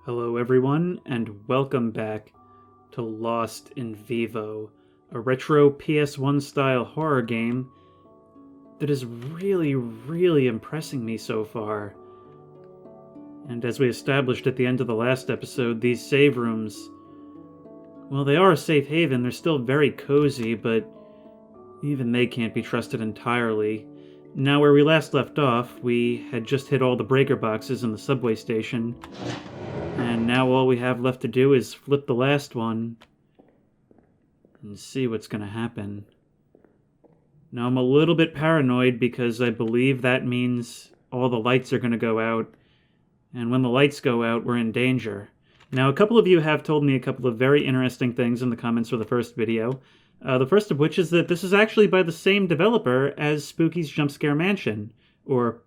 Hello everyone, and welcome back to Lost in Vivo, a retro PS1 style horror game that is really impressing me so far. And as we established at the end of the last episode, these save rooms, well, they are a safe haven. They're still very cozy, but even they can't be trusted entirely. Now, where we last left off, we had just hit all the breaker boxes in the subway station, and now all we have left to do is flip the last one and see what's going to happen. Now, I'm a little bit paranoid because I believe that means all the lights are going to go out, and when the lights go out, we're in danger. Now, a couple of you have told me a couple of very interesting things in the comments for the first video. The first of which is that this is actually by the same developer as Spooky's Jump Scare Mansion, or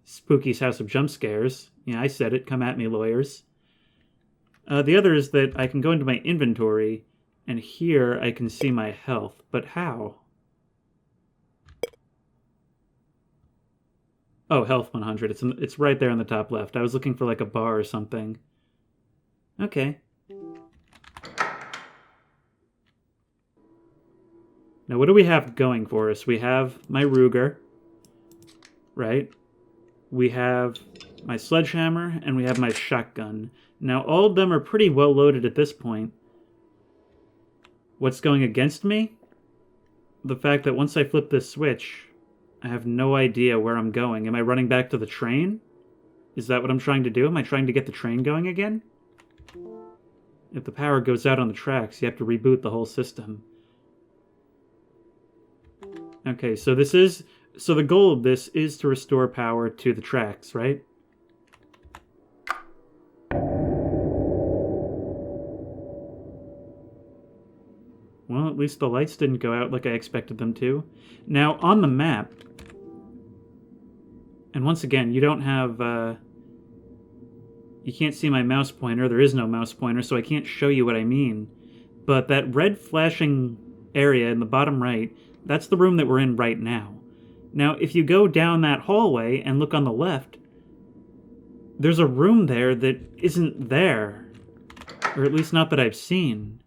Spooky's House of Jump Scares. Yeah, I said it. Come at me, lawyers. The other is that I can go into my inventory, and here I can see my health. But how? Oh, health 100. It's right there in the top left. I was looking for like a bar or something. Okay. Now, what do we have going for us? We have my Ruger, right? We have my sledgehammer, and we have my shotgun. Now, all of them are pretty well loaded at this point. What's going against me? The fact that once I flip this switch, I have no idea where I'm going. Am I running back to the train? Is that what I'm trying to do? Am I trying to get the train going again? If the power goes out on the tracks, you have to reboot the whole system. Okay, so the goal of this is to restore power to the tracks, right? Well, at least the lights didn't go out like I expected them to. Now, on the map, and once again, you don't have, you can't see my mouse pointer. There is no mouse pointer, so I can't show you what I mean. But that red flashing area in the bottom right, that's the room that we're in right now. Now, if you go down that hallway and look on the left, there's a room there that isn't there. Or at least not that I've seen.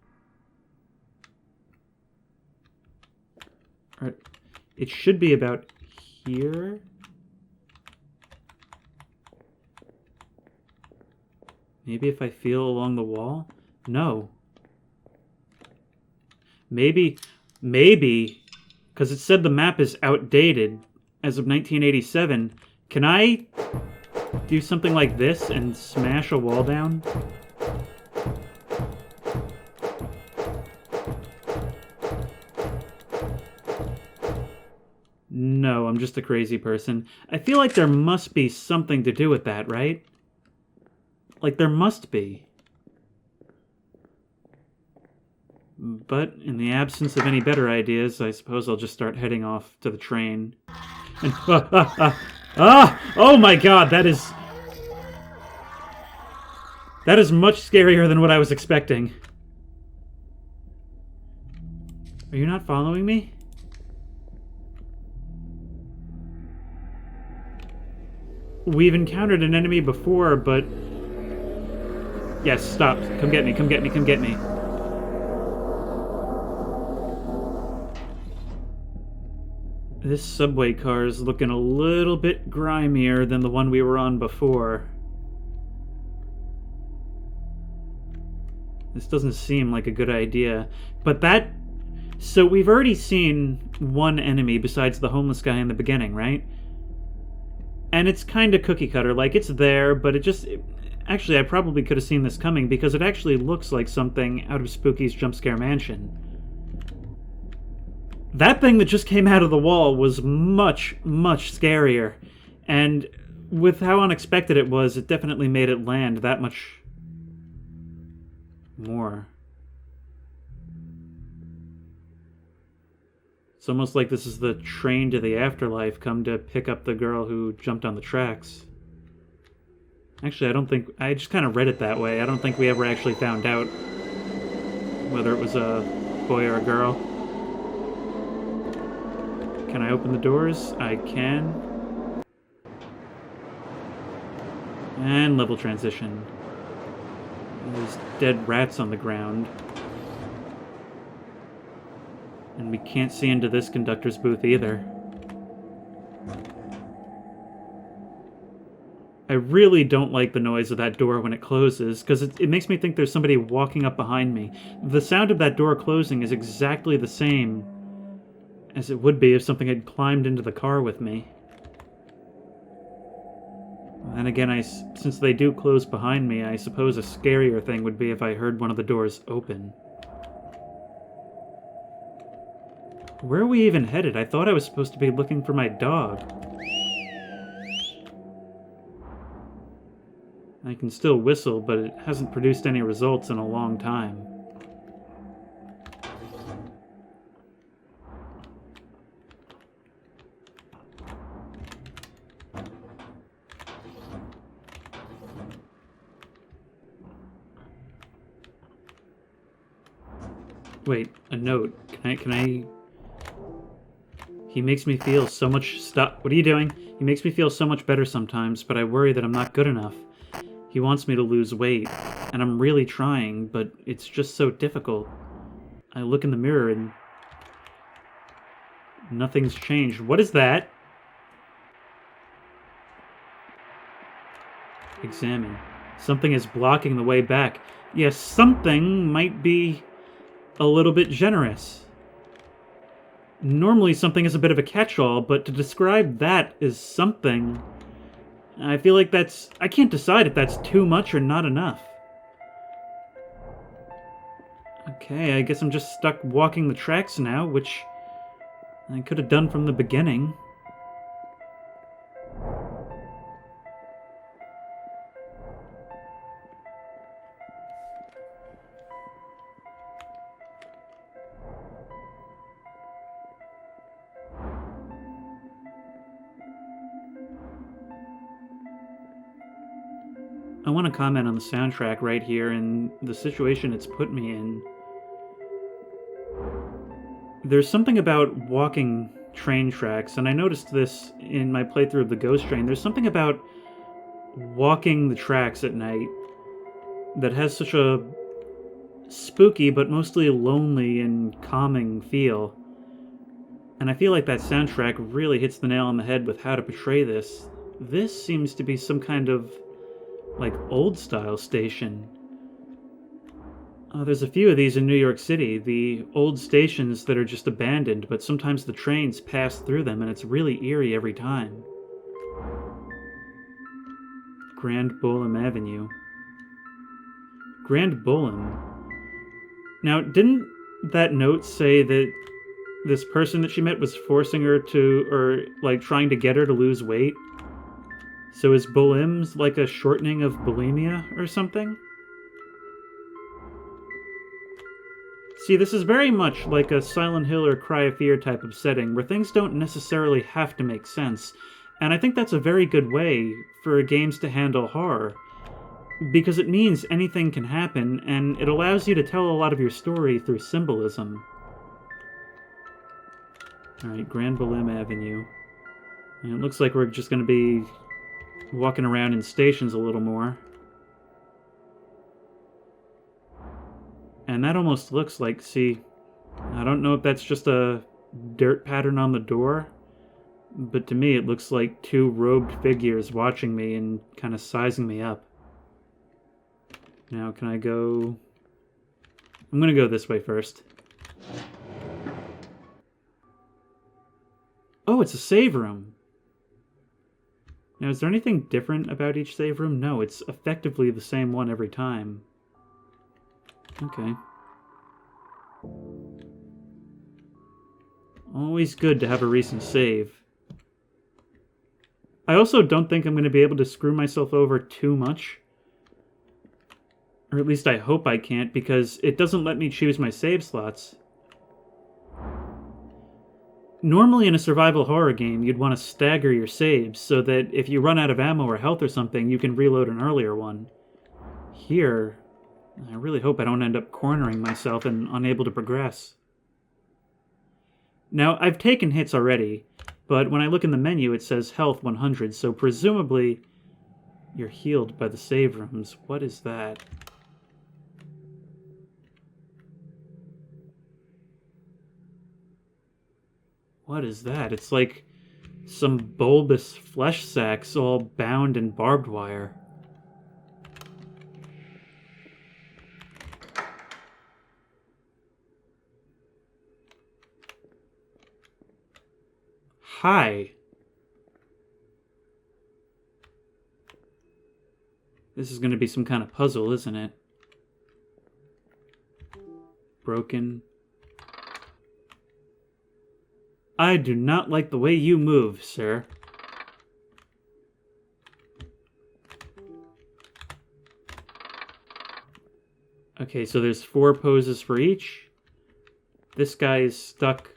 It should be about here. Maybe if I feel along the wall? No. Maybe, because it said the map is outdated as of 1987. Can I do something like this and smash a wall down? No, I'm just a crazy person. I feel like there must be something to do with that, right? Like, there must be. But in the absence of any better ideas, I suppose I'll just start heading off to the train. And oh my god, that is much scarier than what I was expecting. Are you not following me? We've encountered an enemy before, but... Yes, stop. Come get me, come get me, come get me. This subway car is looking a little bit grimier than the one we were on before. This doesn't seem like a good idea. But that... So we've already seen one enemy besides the homeless guy in the beginning, right? And it's kind of cookie cutter. Like, it's there, but it just... Actually, I probably could have seen this coming because it actually looks like something out of Spooky's Jump Scare Mansion. That thing that just came out of the wall was much scarier. And with how unexpected it was, it definitely made it land that much more. It's almost like this is the train to the afterlife come to pick up the girl who jumped on the tracks. Actually, I just kind of read it that way. I don't think we ever actually found out whether it was a boy or a girl. Can I open the doors? I can. And level transition. There's dead rats on the ground. And we can't see into this conductor's booth either. I really don't like the noise of that door when it closes, because it makes me think there's somebody walking up behind me. The sound of that door closing is exactly the same as it would be if something had climbed into the car with me. And again, since they do close behind me, I suppose a scarier thing would be if I heard one of the doors open. Where are we even headed? I thought I was supposed to be looking for my dog. I can still whistle, but it hasn't produced any results in a long time. Wait, a note. Can I... He makes me feel so much... Stop. What are you doing? He makes me feel so much better sometimes, but I worry that I'm not good enough. He wants me to lose weight, and I'm really trying, but it's just so difficult. I look in the mirror and... nothing's changed. What is that? Examine. Something is blocking the way back. Yes, something might be a little bit generous. Normally something is a bit of a catch-all, but to describe that as something... I feel like that's... I can't decide if that's too much or not enough. Okay, I guess I'm just stuck walking the tracks now, which I could have done from the beginning. I want to comment on the soundtrack right here and the situation it's put me in. There's something about walking train tracks, and I noticed this in my playthrough of the Ghost Train. There's something about walking the tracks at night that has such a spooky but mostly lonely and calming feel. And I feel like that soundtrack really hits the nail on the head with how to portray this. This seems to be some kind of like old-style station. There's a few of these in New York City, the old stations that are just abandoned, but sometimes the trains pass through them, and it's really eerie every time. Grand Boulem Avenue. Grand Boulem. Now, didn't that note say that this person that she met was forcing her to, or like trying to get her to lose weight? So is Bolem's like a shortening of bulimia or something? See, this is very much like a Silent Hill or Cry of Fear type of setting, where things don't necessarily have to make sense. And I think that's a very good way for games to handle horror, because it means anything can happen, and it allows you to tell a lot of your story through symbolism. Alright, Grand Boulem Avenue. And it looks like we're just going to be walking around in stations a little more. And that almost looks like, see, I don't know if that's just a dirt pattern on the door, but to me it looks like two robed figures watching me and kind of sizing me up. Now, can I go... I'm gonna go this way first. Oh, it's a save room! Now, is there anything different about each save room? No, it's effectively the same one every time. Okay. Always good to have a recent save. I also don't think I'm going to be able to screw myself over too much. Or at least I hope I can't, because it doesn't let me choose my save slots. Normally in a survival horror game, you'd want to stagger your saves so that if you run out of ammo or health or something, you can reload an earlier one. Here, I really hope I don't end up cornering myself and unable to progress. Now, I've taken hits already, but when I look in the menu it says health 100, so presumably you're healed by the save rooms. What is that? What is that? It's like some bulbous flesh sacks all bound in barbed wire. Hi. This is going to be some kind of puzzle, isn't it? Broken. I do not like the way you move, sir. Okay, so there's 4 poses for each. This guy is stuck.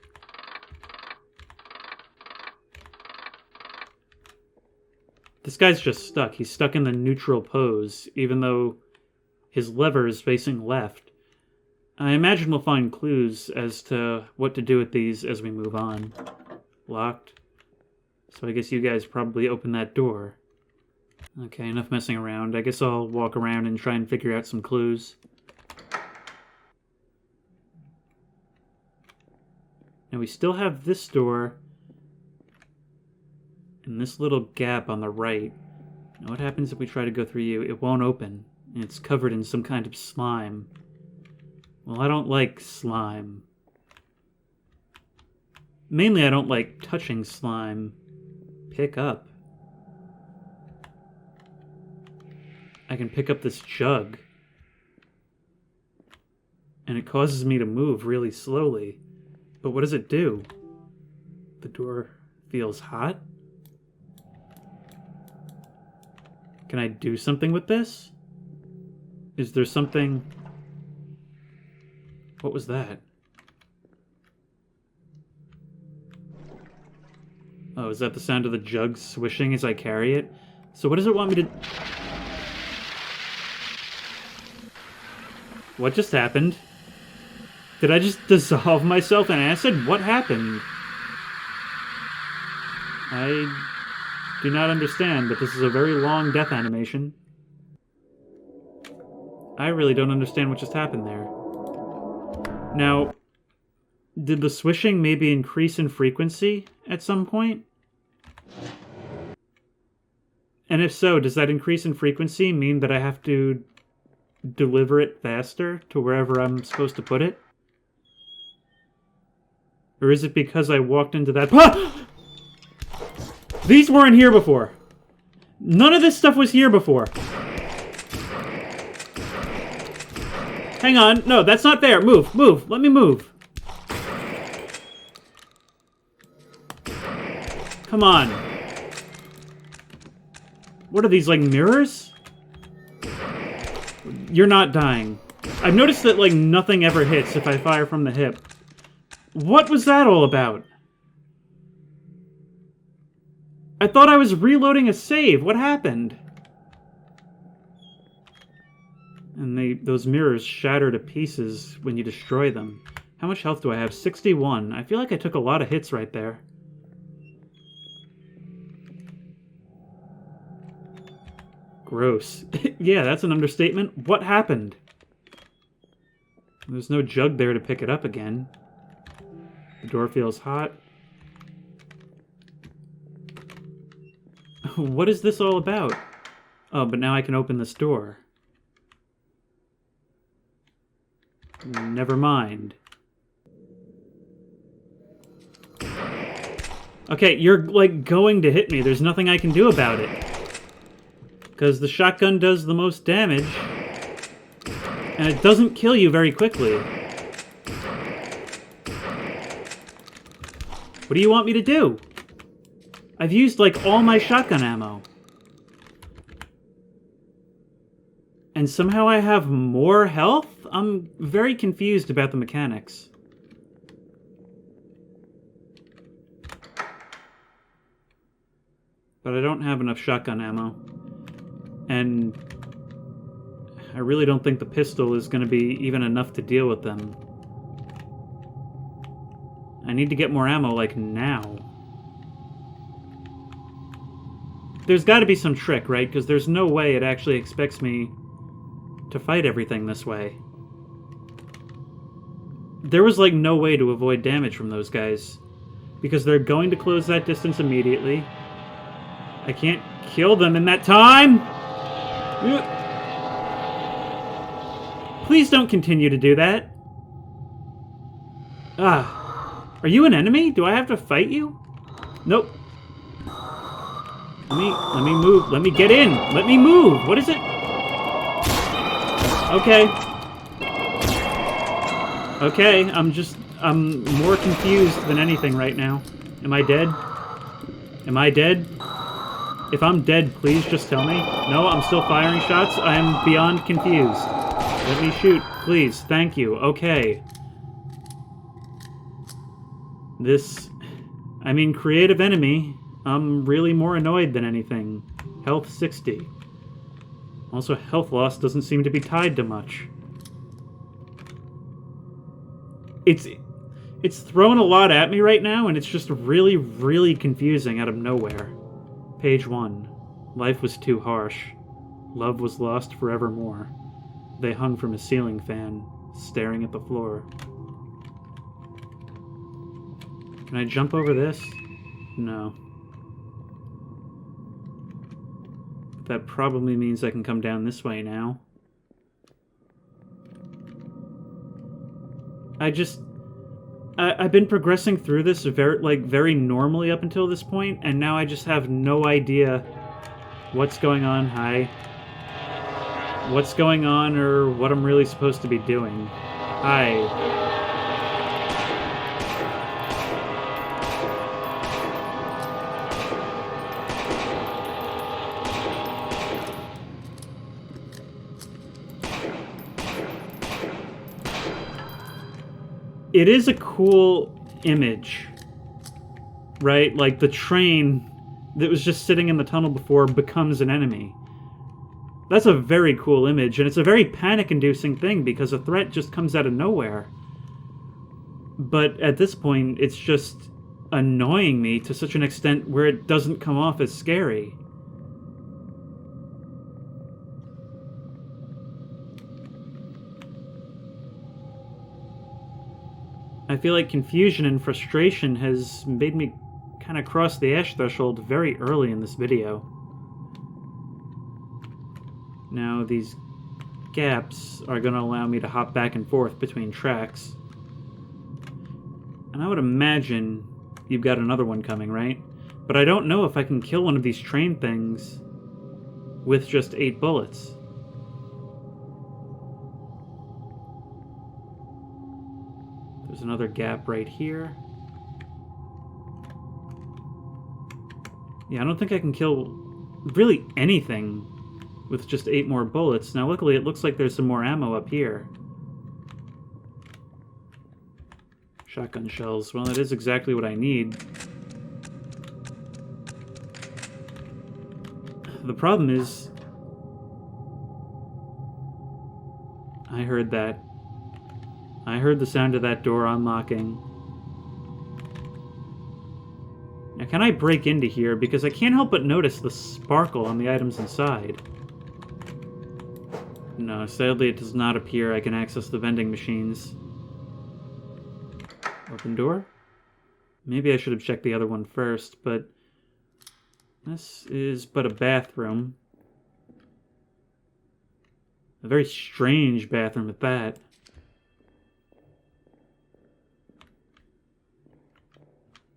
This guy's just stuck. He's stuck in the neutral pose, even though his lever is facing left. I imagine we'll find clues as to what to do with these as we move on. Locked. So I guess you guys probably open that door. Okay, enough messing around. I guess I'll walk around and try and figure out some clues. Now we still have this door and this little gap on the right. Now what happens if we try to go through you? It won't open. And it's covered in some kind of slime. Well, I don't like slime. Mainly I don't like touching slime. Pick up. I can pick up this jug. And it causes me to move really slowly. But what does it do? The door feels hot? Can I do something with this? Is there something... What was that? Oh, is that the sound of the jug swishing as I carry it? So what does it want me to... What just happened? Did I just dissolve myself in acid? What happened? I do not understand, but this is a very long death animation. I really don't understand what just happened there. Now, did the swishing maybe increase in frequency at some point? And if so, does that increase in frequency mean that I have to deliver it faster to wherever I'm supposed to put it? Or is it because I walked into that... Ah! These weren't here before. None of this stuff was here before. Hang on. No, that's not fair. Move. Move. Let me move. Come on. What are these, like, mirrors? You're not dying. I've noticed that, like, nothing ever hits if I fire from the hip. What was that all about? I thought I was reloading a save. What happened? And those mirrors shatter to pieces when you destroy them. How much health do I have? 61. I feel like I took a lot of hits right there. Gross. Yeah, that's an understatement. What happened? There's no jug there to pick it up again. The door feels hot. What is this all about? Oh, but now I can open this door. Never mind. Okay, you're, like, going to hit me. There's nothing I can do about it. Because the shotgun does the most damage. And it doesn't kill you very quickly. What do you want me to do? I've used, like, all my shotgun ammo. And somehow I have more health? I'm very confused about the mechanics. But I don't have enough shotgun ammo. And I really don't think the pistol is going to be even enough to deal with them. I need to get more ammo, like, now. There's got to be some trick, right? Because there's no way it actually expects me to fight everything this way. There was, like, no way to avoid damage from those guys. because they're going to close that distance immediately. I can't kill them in that time! Please don't continue to do that. Are you an enemy? Do I have to fight you? Nope. Let me move. Let me get in. Let me move. What is it? Okay. Okay, I'm more confused than anything right now. Am I dead? Am I dead? If I'm dead, please just tell me. No, I'm still firing shots. I am beyond confused. Let me shoot, please. Thank you. Okay. I mean, creative enemy. I'm really more annoyed than anything. Health 60. Also, health loss doesn't seem to be tied to much. It's throwing a lot at me right now, and it's just really, really confusing out of nowhere. Page 1. Life was too harsh. Love was lost forevermore. They hung from a ceiling fan, staring at the floor. Can I jump over this? No. That probably means I can come down this way now. I've been progressing through this very normally up until this point, and now I just have no idea what's going on. Hi. What's going on or what I'm really supposed to be doing. Hi. It is a cool image, right? Like the train that was just sitting in the tunnel before becomes an enemy. That's a very cool image, and it's a very panic-inducing thing because a threat just comes out of nowhere. But at this point, it's just annoying me to such an extent where it doesn't come off as scary. I feel like confusion and frustration has made me kind of cross the ash threshold very early in this video. Now, these gaps are going to allow me to hop back and forth between tracks. And I would imagine you've got another one coming, right? But I don't know if I can kill one of these train things with just 8 bullets. There's another gap right here. Yeah, I don't think I can kill really anything with just 8 more bullets. Now, luckily, it looks like there's some more ammo up here. Shotgun shells. Well, that is exactly what I need. The problem is... I heard that. I heard the sound of that door unlocking. Now, can I break into here? Because I can't help but notice the sparkle on the items inside. No, sadly it does not appear I can access the vending machines. Open door? Maybe I should have checked the other one first, but... this is but a bathroom. A very strange bathroom at that.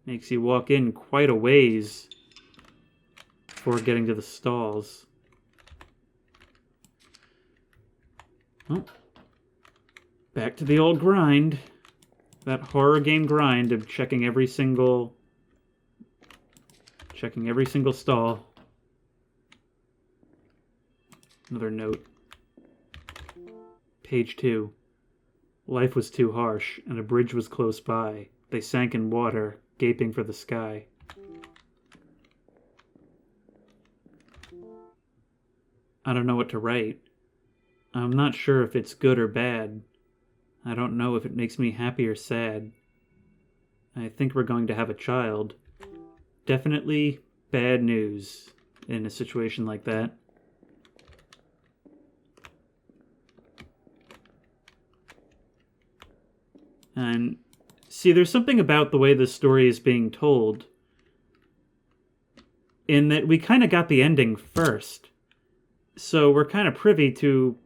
Makes you walk in quite a ways before getting to the stalls. Well, back to the old grind. That horror game grind of checking every single stall. Another note. Page 2. Life was too harsh, and a bridge was close by. They sank in water, gaping for the sky. I don't know what to write. I'm not sure if it's good or bad. I don't know if it makes me happy or sad. I think we're going to have a child. Definitely bad news in a situation like that. And See, there's something about the way this story is being told, in that we kind of got the ending first. So we're kind of privy to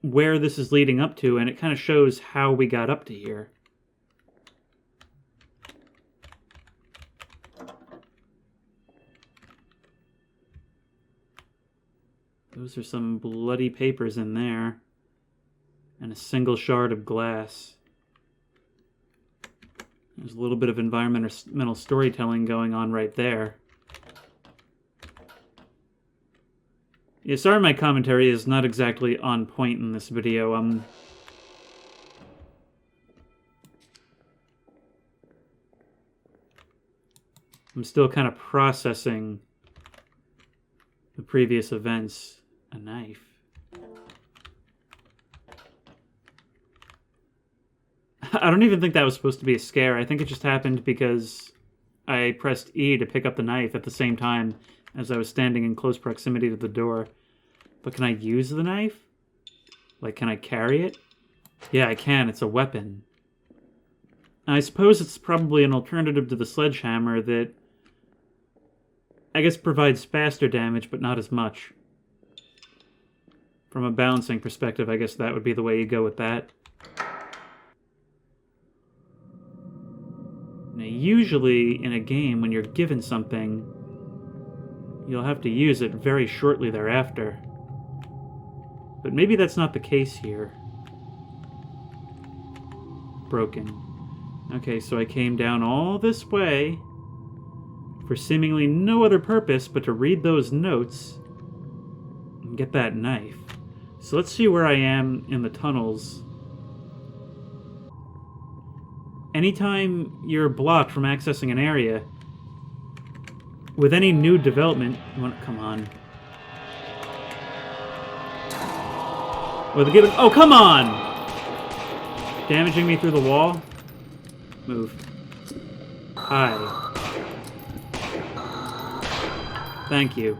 where this is leading up to, and it kind of shows how we got up to here. Those are some bloody papers in there. And a single shard of glass. There's a little bit of environmental storytelling going on right there. Yeah, sorry my commentary is not exactly on point in this video. I'm still kind of processing the previous events. A knife. I don't even think that was supposed to be a scare. I think it just happened because I pressed E to pick up the knife at the same time as I was standing in close proximity to the door. But can I use the knife? Like, can I carry it? Yeah, I can. It's a weapon. I suppose it's probably an alternative to the sledgehammer that, I guess, provides faster damage, but not as much. From a balancing perspective, I guess that would be the way you go with that. Now, usually in a game, when you're given something, you'll have to use it very shortly thereafter. But maybe that's not the case here. Broken. Okay, so I came down all this way for seemingly no other purpose but to read those notes and get that knife. So let's see where I am in the tunnels. Anytime you're blocked from accessing an area, with any new development, you want to come on. Oh, come on! Damaging me through the wall? Move. Hi. Thank you.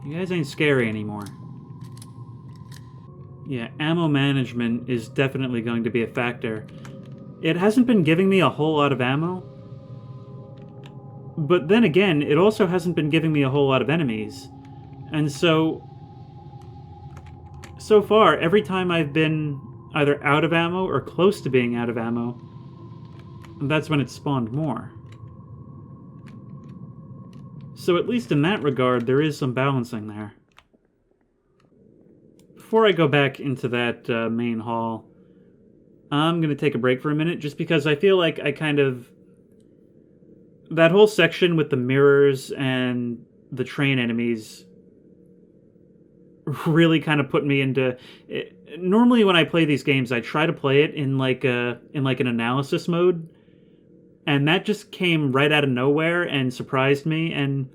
You guys ain't scary anymore. Yeah, ammo management is definitely going to be a factor. It hasn't been giving me a whole lot of ammo. But then again, it also hasn't been giving me a whole lot of enemies. And so far, every time I've been either out of ammo or close to being out of ammo, that's when it spawned more. So at least in that regard, there is some balancing there. Before I go back into that main hall, I'm going to take a break for a minute, just because I feel like I kind of... That whole section with the mirrors and the train enemies really kind of put me into... Normally when I play these games, I try to play it in like an analysis mode, and that just came right out of nowhere and surprised me. And,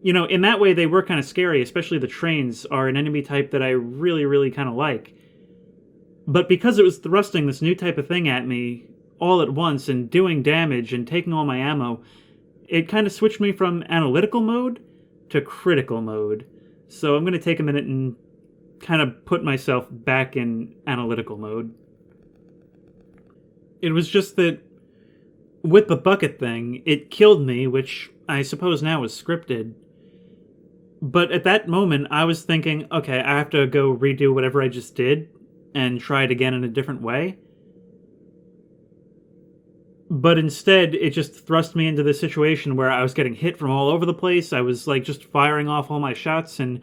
you know, in that way they were kind of scary, especially the trains are an enemy type that I really, really kind of like. But because it was thrusting this new type of thing at me all at once and doing damage and taking all my ammo, it kind of switched me from analytical mode to critical mode. So I'm going to take a minute and kind of put myself back in analytical mode. It was just that with the bucket thing, it killed me, which I suppose now is scripted. But at that moment, I was thinking, okay, I have to go redo whatever I just did and try it again in a different way. But instead, it just thrust me into this situation where I was getting hit from all over the place. I was like just firing off all my shots, and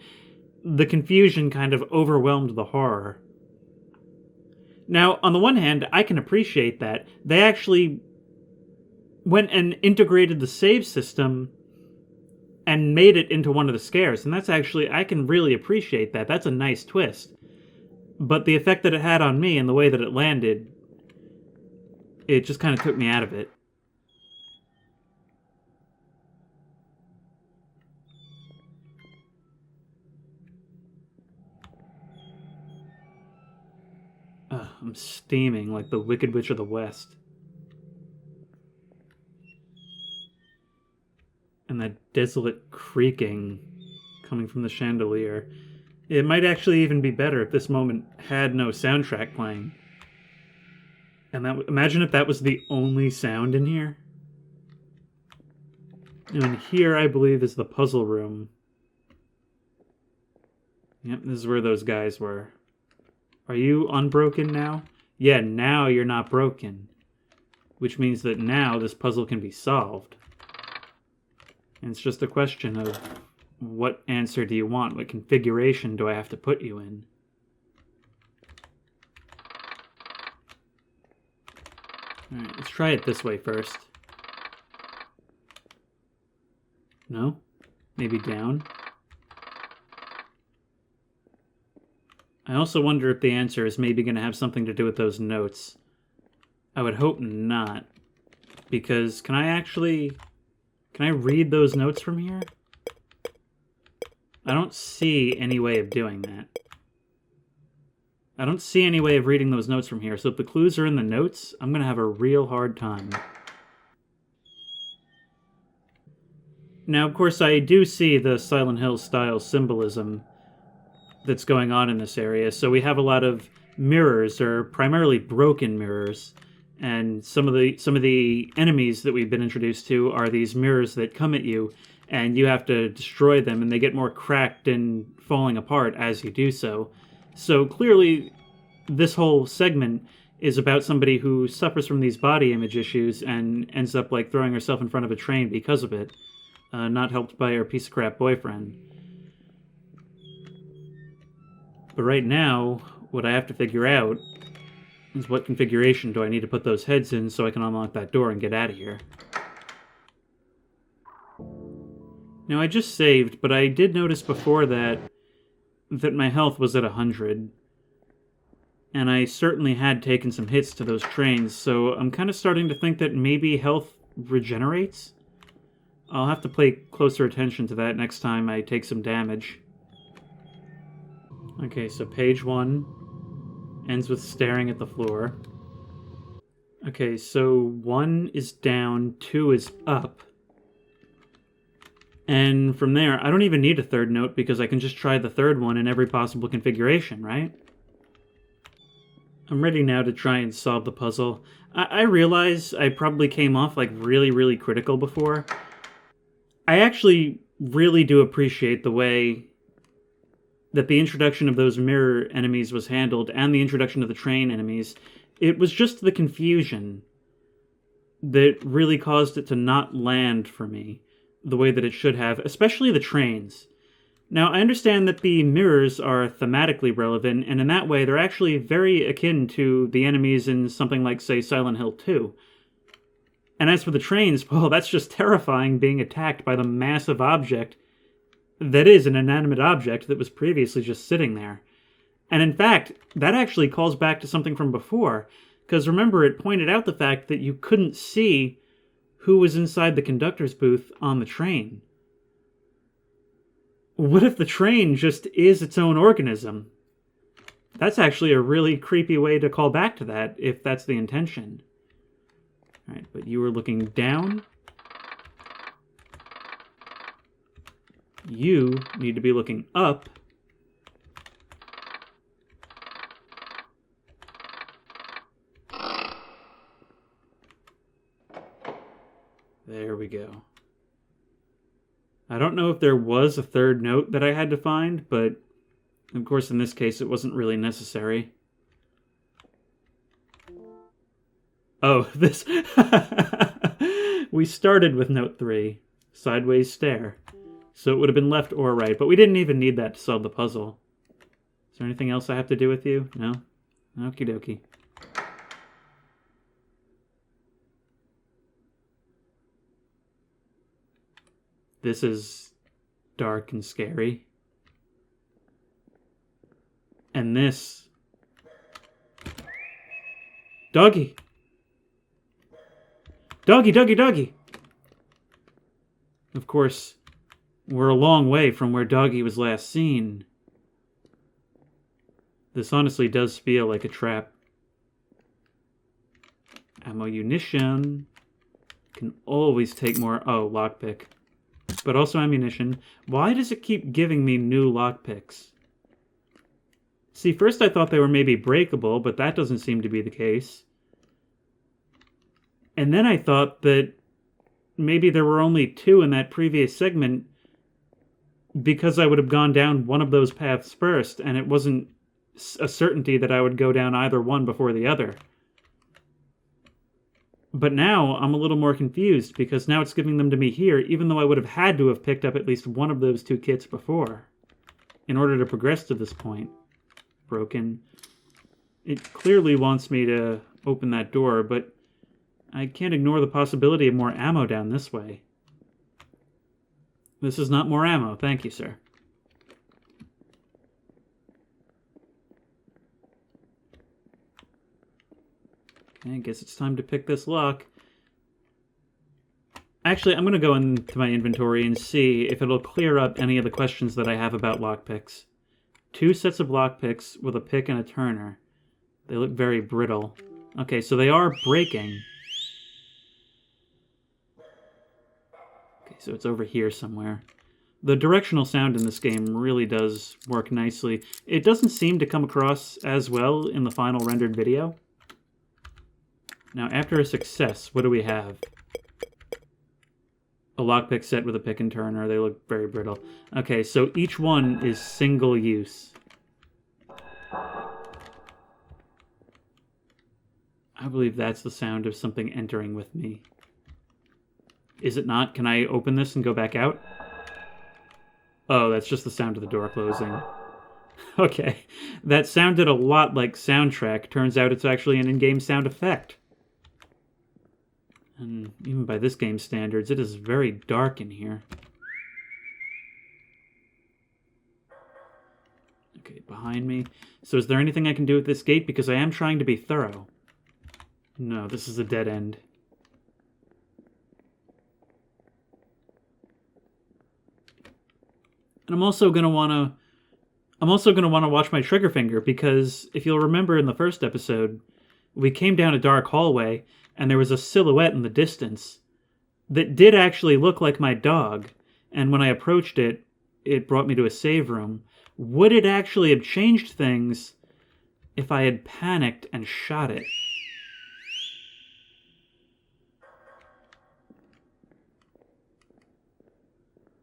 the confusion kind of overwhelmed the horror. Now, on the one hand, I can appreciate that. They actually went and integrated the save system and made it into one of the scares, and that's actually, I can really appreciate that. That's a nice twist. But the effect that it had on me and the way that it landed, it just kind of took me out of it. I'm steaming like the Wicked Witch of the West. And that desolate creaking coming from the chandelier. It might actually even be better if this moment had no soundtrack playing. And imagine if that was the only sound in here. And here, I believe, is the puzzle room. Yep, this is where those guys were. Are you unbroken now? Yeah, now you're not broken. Which means that now this puzzle can be solved. And it's just a question of what answer do you want? What configuration do I have to put you in? Alright, let's try it this way first. No? Maybe down? I also wonder if the answer is maybe going to have something to do with those notes. I would hope not. Because can I read those notes from here? I don't see any way of doing that. I don't see any way of reading those notes from here, so if the clues are in the notes, I'm going to have a real hard time. Now, of course, I do see the Silent Hill style symbolism that's going on in this area, so we have a lot of mirrors, or primarily broken mirrors, and some of the enemies that we've been introduced to are these mirrors that come at you, and you have to destroy them, and they get more cracked and falling apart as you do so. So clearly, this whole segment is about somebody who suffers from these body image issues and ends up like throwing herself in front of a train because of it, not helped by her piece of crap boyfriend. But right now, what I have to figure out is what configuration do I need to put those heads in so I can unlock that door and get out of here. Now, I just saved, but I did notice before that my health was at 100. And I certainly had taken some hits to those trains, so I'm kind of starting to think that maybe health regenerates? I'll have to pay closer attention to that next time I take some damage. Okay, so page 1 ends with staring at the floor. Okay, so 1 is down, 2 is up. And from there, I don't even need a third note because I can just try the third one in every possible configuration, right? I'm ready now to try and solve the puzzle. I realize I probably came off like really critical before. I actually really do appreciate the way that the introduction of those mirror enemies was handled and the introduction of the train enemies. It was just the confusion that really caused it to not land for me the way that it should have, especially the trains. Now, I understand that the mirrors are thematically relevant, and in that way, they're actually very akin to the enemies in something like, say, Silent Hill 2. And as for the trains, well, that's just terrifying, being attacked by the massive object that is an inanimate object that was previously just sitting there. And in fact, that actually calls back to something from before, because remember, it pointed out the fact that you couldn't see who was inside the conductor's booth on the train. What if the train just is its own organism? That's actually a really creepy way to call back to that, if that's the intention. Alright, but you were looking down. You need to be looking up. There we go. I don't know if there was a third note that I had to find, but of course in this case it wasn't really necessary. Oh, this... We started with note 3, sideways stare. So it would have been left or right, but we didn't even need that to solve the puzzle. Is there anything else I have to do with you? No? Okie dokie. This is dark and scary. And this... Doggy! Doggy, doggy, doggy! Of course, we're a long way from where Doggy was last seen. This honestly does feel like a trap. Ammunition. Can always take more... Oh, lockpick. But also ammunition. Why does it keep giving me new lockpicks? See, first I thought they were maybe breakable, but that doesn't seem to be the case. And then I thought that maybe there were only two in that previous segment because I would have gone down one of those paths first, and it wasn't a certainty that I would go down either one before the other. But now I'm a little more confused because now it's giving them to me here, even though I would have had to have picked up at least one of those two kits before in order to progress to this point. Broken. It clearly wants me to open that door, but I can't ignore the possibility of more ammo down this way. This is not more ammo. Thank you, sir. Okay, I guess it's time to pick this lock. Actually, I'm going to go into my inventory and see if it'll clear up any of the questions that I have about lockpicks. 2 sets of lockpicks with a pick and a turner. They look very brittle. Okay, so they are breaking. Okay, so it's over here somewhere. The directional sound in this game really does work nicely. It doesn't seem to come across as well in the final rendered video. Now, after a success, what do we have? A lockpick set with a pick and turner. They look very brittle. Okay, so each one is single use. I believe that's the sound of something entering with me. Is it not? Can I open this and go back out? Oh, that's just the sound of the door closing. Okay, that sounded a lot like soundtrack. Turns out it's actually an in-game sound effect. And even by this game's standards, it is very dark in here. Okay, behind me. So is there anything I can do with this gate? Because I am trying to be thorough. No, this is a dead end. And I'm also gonna wanna watch my trigger finger, because if you'll remember in the first episode, we came down a dark hallway and there was a silhouette in the distance that did actually look like my dog, and when I approached it, it brought me to a save room. Would it actually have changed things if I had panicked and shot it?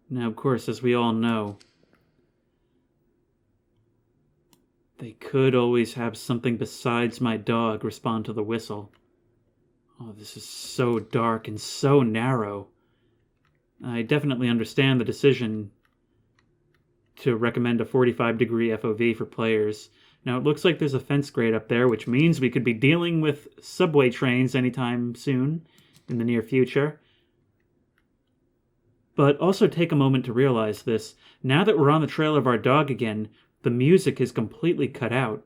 Now, of course, as we all know, they could always have something besides my dog respond to the whistle. Oh, this is so dark and so narrow. I definitely understand the decision to recommend a 45-degree FOV for players. Now, it looks like there's a fence grate up there, which means we could be dealing with subway trains anytime soon in the near future. But also take a moment to realize this. Now that we're on the trail of our dog again, the music is completely cut out.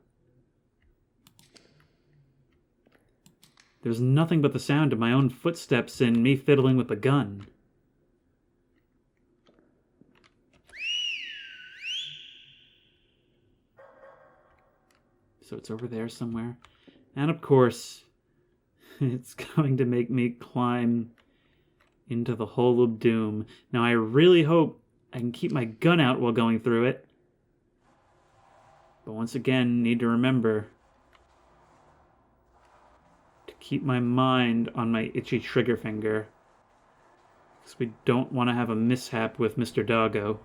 There's nothing but the sound of my own footsteps and me fiddling with the gun. So it's over there somewhere. And of course, it's going to make me climb into the hole of doom. Now, I really hope I can keep my gun out while going through it. But once again, need to remember to keep my mind on my itchy trigger finger, because we don't want to have a mishap with Mr. Doggo.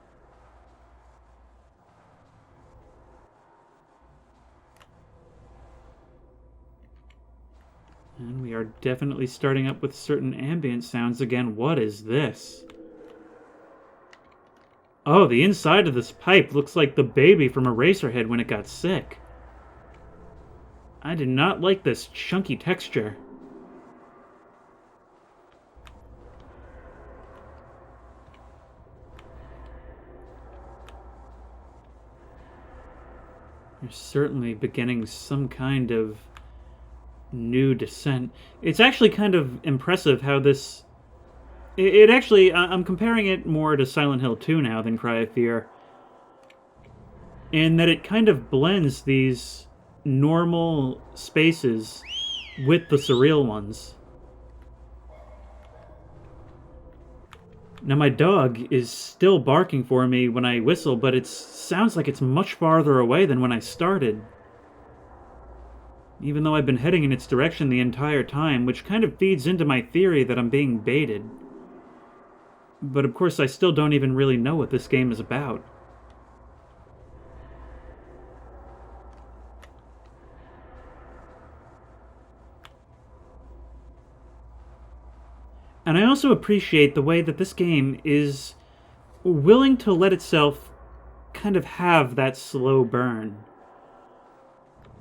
And we are definitely starting up with certain ambient sounds again. What is this? Oh, the inside of this pipe looks like the baby from Eraserhead when it got sick. I did not like this chunky texture. You're certainly beginning some kind of new descent. It's actually kind of impressive how this... It actually, I'm comparing it more to Silent Hill 2 now than Cry of Fear, in that it kind of blends these normal spaces with the surreal ones. Now, my dog is still barking for me when I whistle, but it sounds like it's much farther away than when I started. even though I've been heading in its direction the entire time, which kind of feeds into my theory that I'm being baited. But of course, I still don't even really know what this game is about. And I also appreciate the way that this game is willing to let itself kind of have that slow burn.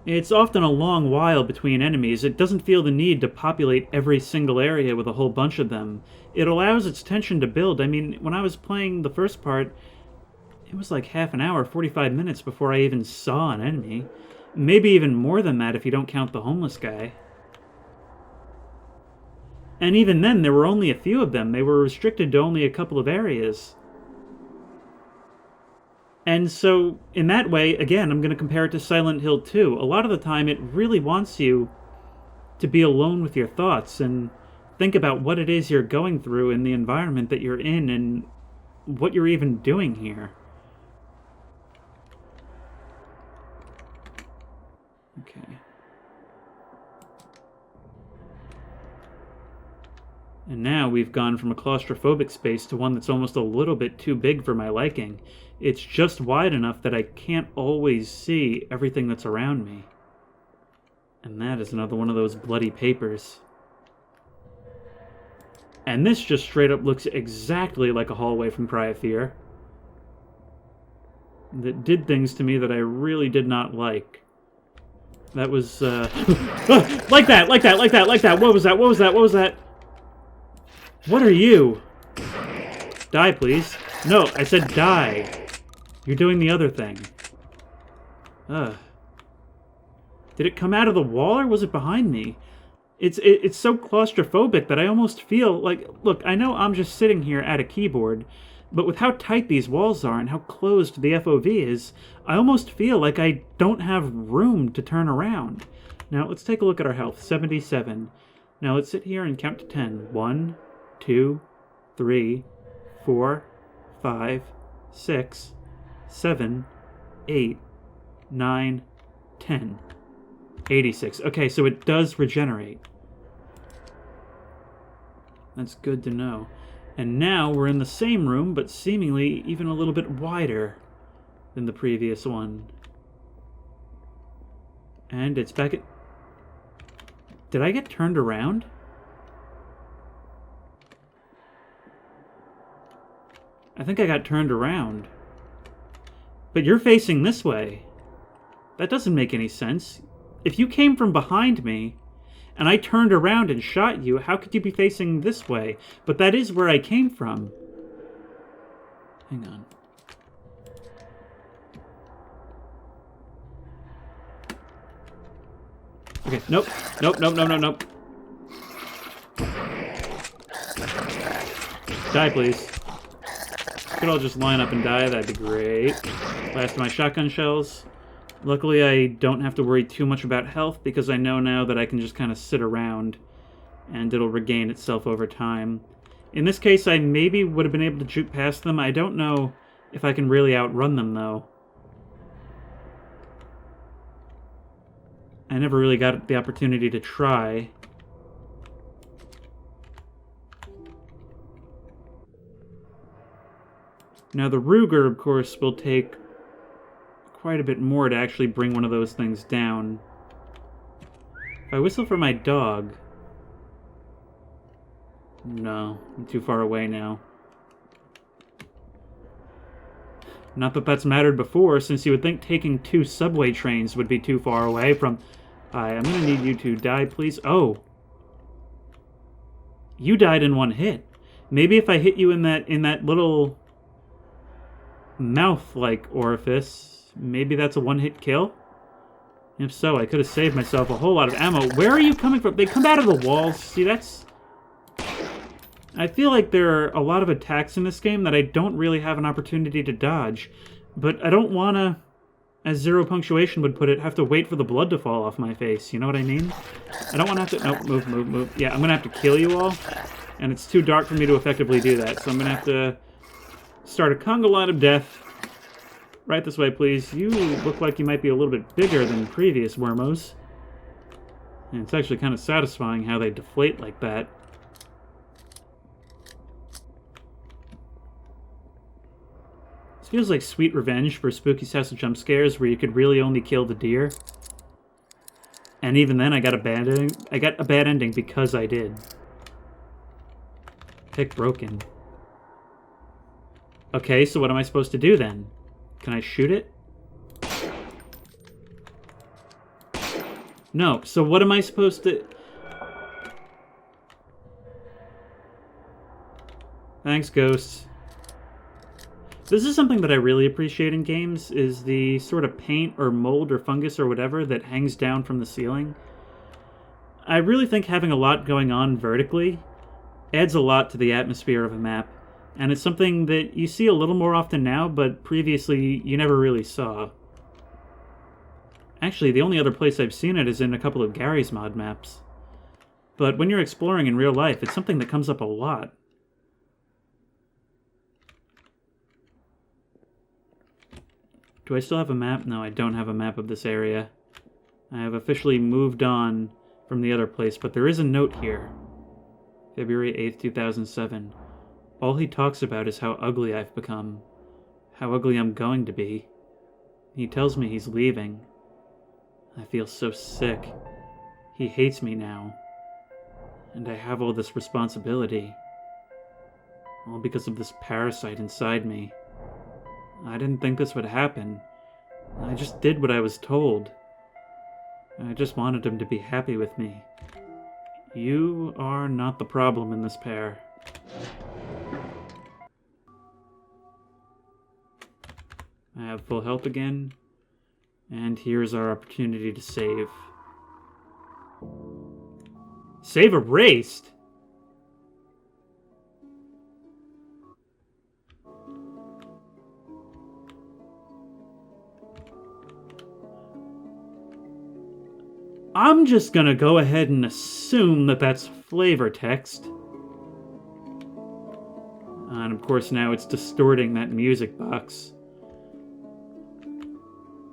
It's often a long while between enemies. It doesn't feel the need to populate every single area with a whole bunch of them. It allows its tension to build. I mean, when I was playing the first part, it was like half an hour, 45 minutes before I even saw an enemy. Maybe even more than that if you don't count the homeless guy. And even then, there were only a few of them. They were restricted to only a couple of areas. And so, in that way, again, I'm going to compare it to Silent Hill 2. A lot of the time, it really wants you to be alone with your thoughts and think about what it is you're going through in the environment that you're in and what you're even doing here. Okay. And now we've gone from a claustrophobic space to one that's almost a little bit too big for my liking. It's just wide enough that I can't always see everything that's around me. And that is another one of those bloody papers. And this just straight up looks exactly like a hallway from Cry of Fear. That did things to me that I really did not like. That was, like that! What was that? What are you? Die, please. No, I said die. You're doing the other thing. Ugh. Did it come out of the wall or was it behind me? It's so claustrophobic that I almost feel like... Look, I know I'm just sitting here at a keyboard, but with how tight these walls are and how closed the FOV is, I almost feel like I don't have room to turn around. Now, let's take a look at our health. 77. Now, let's sit here and count to 10. 1, 2, 3, 4, 5, 6, 7, 8, 9, 10. 86. Okay, so it does regenerate. That's good to know. And now we're in the same room, but seemingly even a little bit wider than the previous one. And it's back at... Did I get turned around? I think I got turned around. But you're facing this way. That doesn't make any sense. If you came from behind me, and I turned around and shot you, how could you be facing this way? But that is where I came from. Hang on. Okay, nope. Nope. Die, please. Could all just line up and die, that'd be great. Last of my shotgun shells. Luckily, I don't have to worry too much about health because I know now that I can just kind of sit around and it'll regain itself over time. In this case, I maybe would have been able to shoot past them. I don't know if I can really outrun them, though. I never really got the opportunity to try. Now, the Ruger, of course, will take quite a bit more to actually bring one of those things down. If I whistle for my dog... No, I'm too far away now. Not that that's mattered before, since you would think taking 2 subway trains would be too far away from... Hi, I'm gonna need you to die, please. Oh. You died in one hit. Maybe if I hit you in that little mouth-like orifice... Maybe that's a one-hit kill? If so, I could have saved myself a whole lot of ammo. Where are you coming from? They come out of the walls. See, that's... I feel like there are a lot of attacks in this game that I don't really have an opportunity to dodge. But I don't want to, as Zero Punctuation would put it, have to wait for the blood to fall off my face. You know what I mean? I don't want to have to... Nope, move. Yeah, I'm going to have to kill you all. And it's too dark for me to effectively do that. So I'm going to have to start a conga line of death. Right this way, please. You look like you might be a little bit bigger than previous Wormos. And it's actually kind of satisfying how they deflate like that. This feels like sweet revenge for Spooky's House of Jump Scares, where you could really only kill the deer. And even then, I got a bad ending. I got a bad ending because I did. Pick broken. Okay, so what am I supposed to do then? Can I shoot it? No, so what am I supposed to... Thanks, ghosts. This is something that I really appreciate in games, is the sort of paint or mold or fungus or whatever that hangs down from the ceiling. I really think having a lot going on vertically adds a lot to the atmosphere of a map, and it's something that you see a little more often now, but previously you never really saw. Actually, the only other place I've seen it is in a couple of Gary's mod maps. But when you're exploring in real life, it's something that comes up a lot. Do I still have a map? No, I don't have a map of this area. I have officially moved on from the other place, but there is a note here. February 8th, 2007. All he talks about is how ugly I've become. How ugly I'm going to be. He tells me he's leaving. I feel so sick. He hates me now. And I have all this responsibility. All because of this parasite inside me. I didn't think this would happen. I just did what I was told. I just wanted him to be happy with me. You are not the problem in this pair. I have full health again. And here's our opportunity to save. Save erased? I'm just gonna go ahead and assume that that's flavor text. And of course now it's distorting that music box.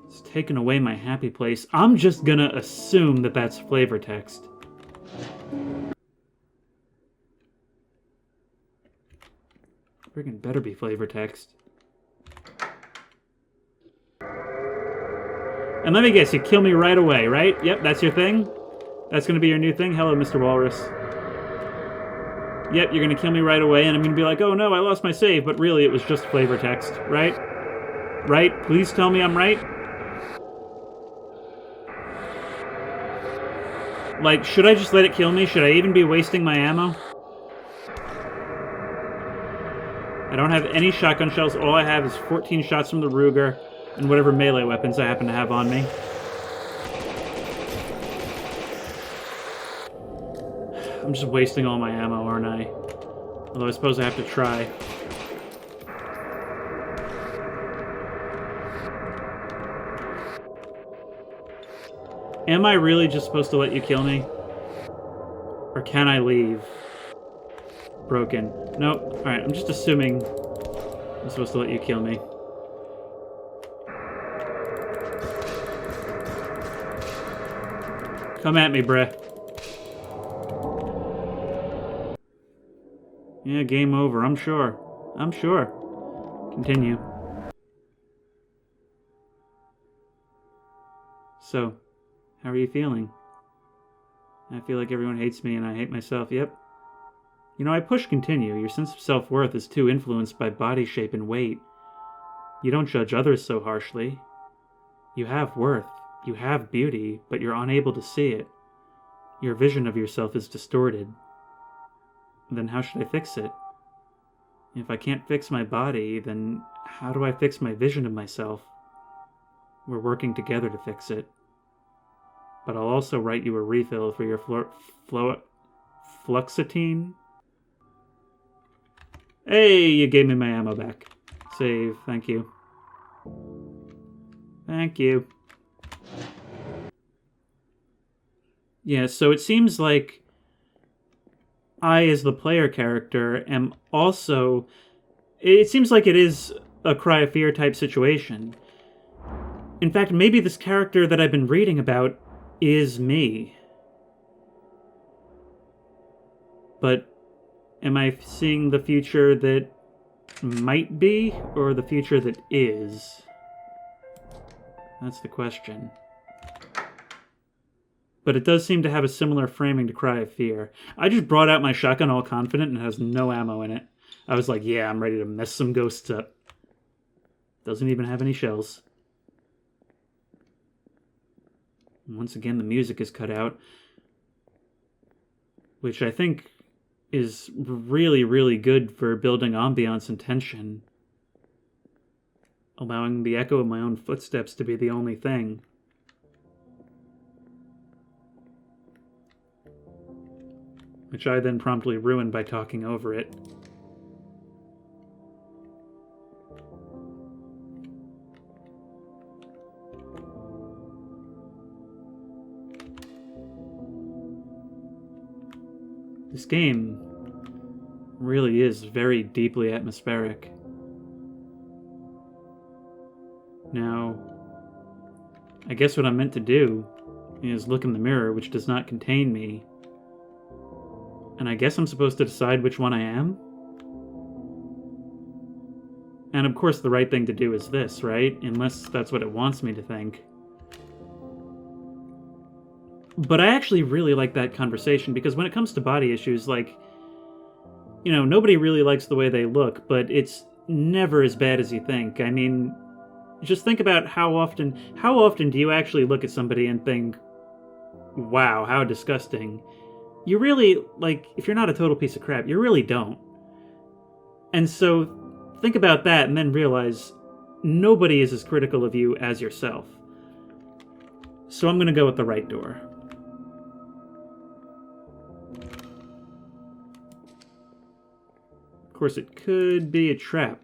It's taken away my happy place. I'm just gonna assume that that's flavor text. Friggin' better be flavor text. And let me guess, you kill me right away, right? Yep, that's your thing? That's gonna be your new thing? Hello, Mr. Walrus. Yep, you're gonna kill me right away, and I'm gonna be like, oh no, I lost my save, but really it was just flavor text, right? Right? Please tell me I'm right? Like, should I just let it kill me? Should I even be wasting my ammo? I don't have any shotgun shells. All I have is 14 shots from the Ruger and whatever melee weapons I happen to have on me. I'm just wasting all my ammo, aren't I? Although I suppose I have to try. Am I really just supposed to let you kill me? Or can I leave? Broken. Nope. Alright, I'm just assuming I'm supposed to let you kill me. Come at me, bruh. Yeah, game over, I'm sure. I'm sure. Continue. So, how are you feeling? I feel like everyone hates me and I hate myself. Yep. You know, I push continue. Your sense of self-worth is too influenced by body shape and weight. You don't judge others so harshly. You have worth. You have beauty, but you're unable to see it. Your vision of yourself is distorted. Then how should I fix it? If I can't fix my body, then how do I fix my vision of myself? We're working together to fix it. But I'll also write you a refill for your fluoxetine. Hey, you gave me my ammo back. Save, thank you. Thank you. Yeah, so it seems like I, as the player character, am also... It seems like it is a Cry of Fear type situation. In fact, maybe this character that I've been reading about is me. But am I seeing the future that might be, or the future that is? That's the question. But it does seem to have a similar framing to Cry of Fear. I just brought out my shotgun all confident and it has no ammo in it. I was like, yeah, I'm ready to mess some ghosts up. Doesn't even have any shells. Once again, the music is cut out, which I think is really, really good for building ambiance and tension, allowing the echo of my own footsteps to be the only thing. Which I then promptly ruined by talking over it. This game really is very deeply atmospheric. Now, I guess what I'm meant to do is look in the mirror, which does not contain me, and I guess I'm supposed to decide which one I am? And of course the right thing to do is this, right? Unless that's what it wants me to think. But I actually really like that conversation, because when it comes to body issues, like, you know, nobody really likes the way they look, but it's never as bad as you think. I mean, just think about how often do you actually look at somebody and think, wow, how disgusting. You really, like, if you're not a total piece of crap, you really don't. And so think about that and then realize nobody is as critical of you as yourself. So I'm going to go with the right door. Of course, it could be a trap.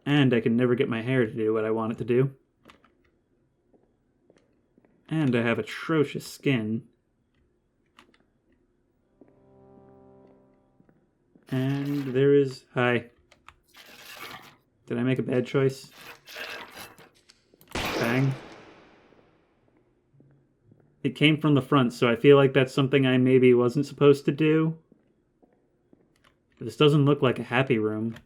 And I can never get my hair to do what I want it to do. And I have atrocious skin. And there is... Hi. Did I make a bad choice? Bang. It came from the front, so I feel like that's something I maybe wasn't supposed to do. This doesn't look like a happy room.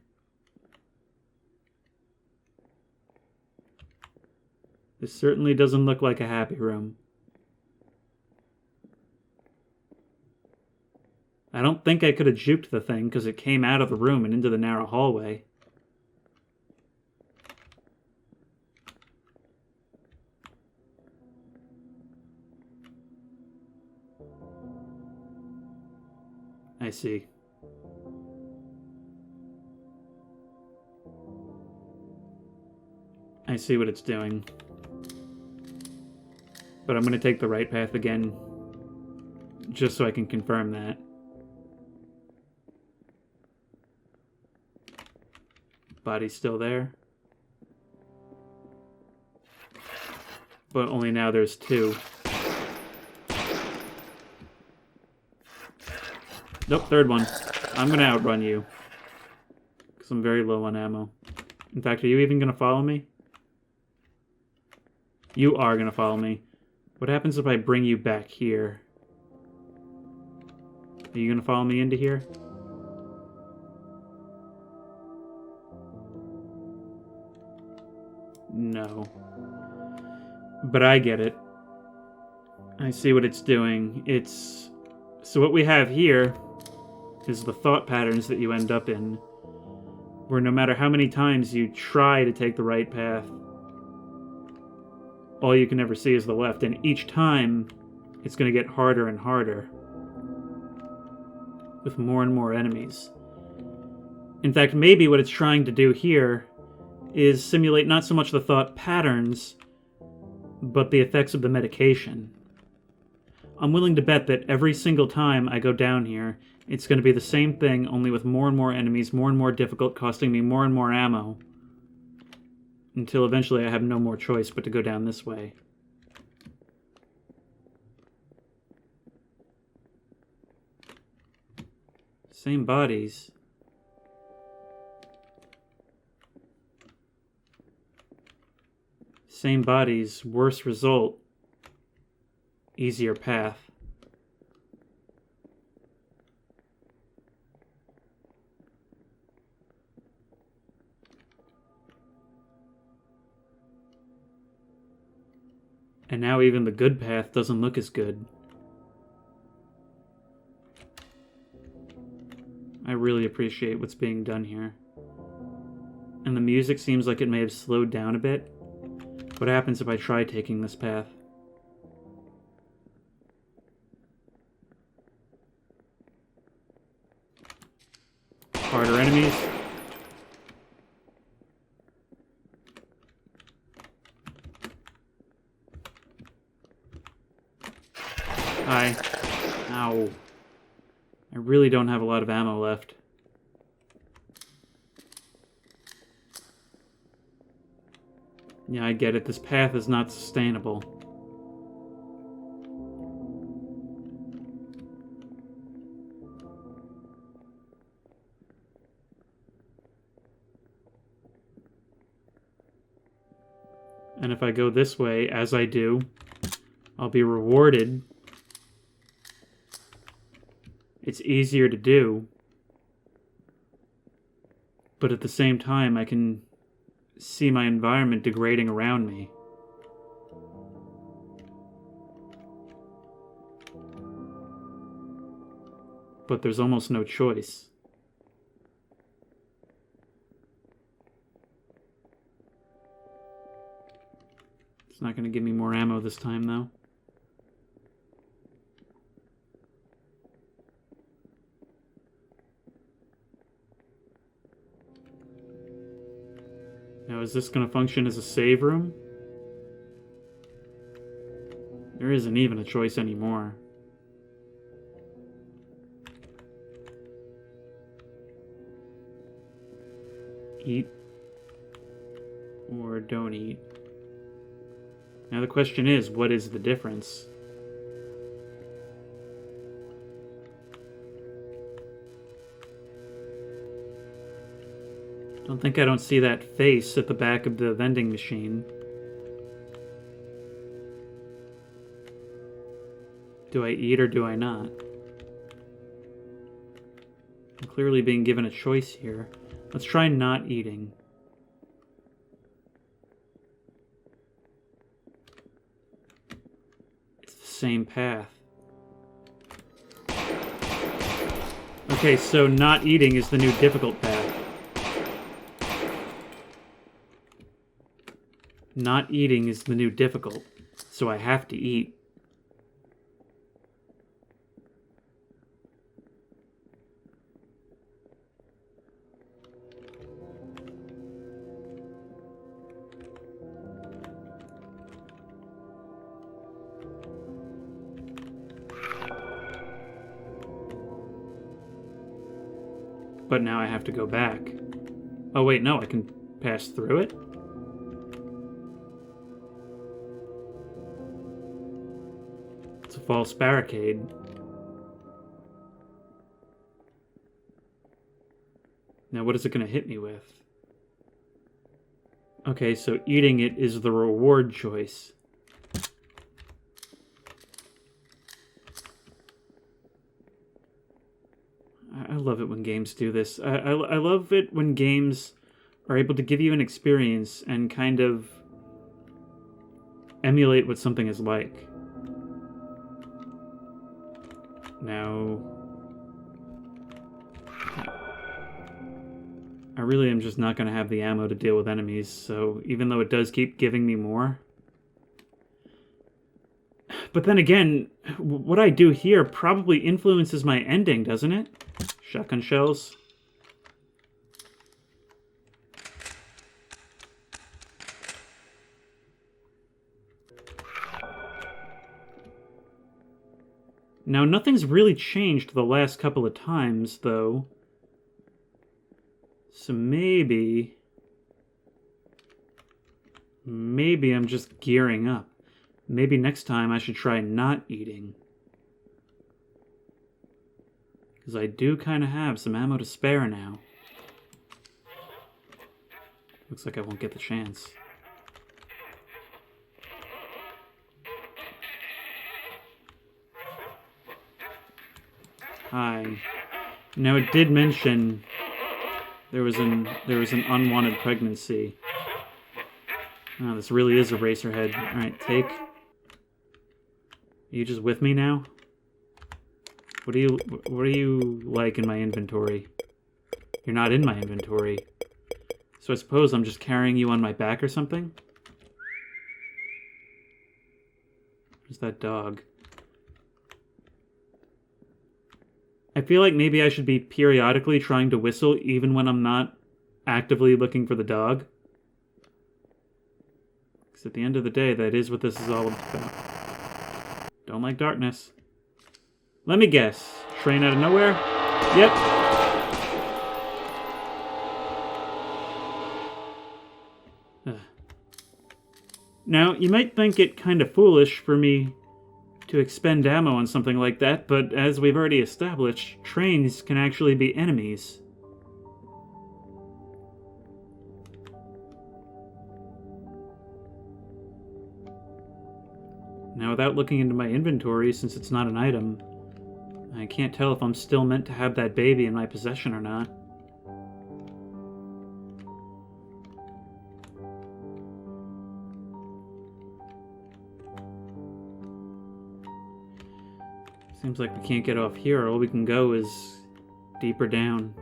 This certainly doesn't look like a happy room. I don't think I could have juked the thing because it came out of the room and into the narrow hallway. I see. I see what it's doing. But I'm going to take the right path again, just so I can confirm that. Body's still there. But only now there's two. Nope, third one. I'm going to outrun you, because I'm very low on ammo. In fact, are you even going to follow me? You are going to follow me. What happens if I bring you back here? Are you going to follow me into here? No. But I get it. I see what it's doing. So what we have here is the thought patterns that you end up in, where no matter how many times you try to take the right path, all you can ever see is the left, and each time it's going to get harder and harder with more and more enemies. In fact, maybe what it's trying to do here is simulate not so much the thought patterns, but the effects of the medication. I'm willing to bet that every single time I go down here, it's going to be the same thing, only with more and more enemies, more and more difficult, costing me more and more ammo. Until eventually I have no more choice but to go down this way. Same bodies. Same bodies, worse result. Easier path. And now even the good path doesn't look as good. I really appreciate what's being done here. And the music seems like it may have slowed down a bit. What happens if I try taking this path? Harder enemies. Hi. Ow. I really don't have a lot of ammo left. Yeah, I get it. This path is not sustainable. And if I go this way, as I do, I'll be rewarded. It's easier to do. But at the same time, I can see my environment degrading around me. But there's almost no choice. It's not going to give me more ammo this time, though. Now, is this going to function as a save room? There isn't even a choice anymore. Eat or don't eat. Now the question is, what is the difference? I don't see that face at the back of the vending machine. Do I eat or do I not? I'm clearly being given a choice here. Let's try not eating. It's the same path. Okay, so not eating is the new difficult path. Not eating is the new difficult, so I have to eat. But now I have to go back. Oh wait, no, I can pass through it? It's a false barricade. Now what is it going to hit me with? Okay, so eating it is the reward choice. I love it when games do this. I love it when games are able to give you an experience and kind of emulate what something is like. Now, I really am just not going to have the ammo to deal with enemies, so even though it does keep giving me more. But then again, what I do here probably influences my ending, doesn't it? Shotgun shells. Now, nothing's really changed the last couple of times, though. So maybe I'm just gearing up. Maybe next time I should try not eating. Because I do kind of have some ammo to spare now. Looks like I won't get the chance. Hi. Now it did mention there was an unwanted pregnancy. Oh, this really is a racer head. Alright, take. Are you just with me now? What do you like in my inventory? You're not in my inventory. So I suppose I'm just carrying you on my back or something? Where's that dog? I feel like maybe I should be periodically trying to whistle even when I'm not actively looking for the dog. Because at the end of the day, that is what this is all about. Don't like darkness. Let me guess. Train out of nowhere? Yep. Now, you might think it kind of foolish for me to expend ammo on something like that, but as we've already established, trains can actually be enemies. Now, without looking into my inventory, since it's not an item, I can't tell if I'm still meant to have that baby in my possession or not. Seems like we can't get off here. All we can go is deeper down.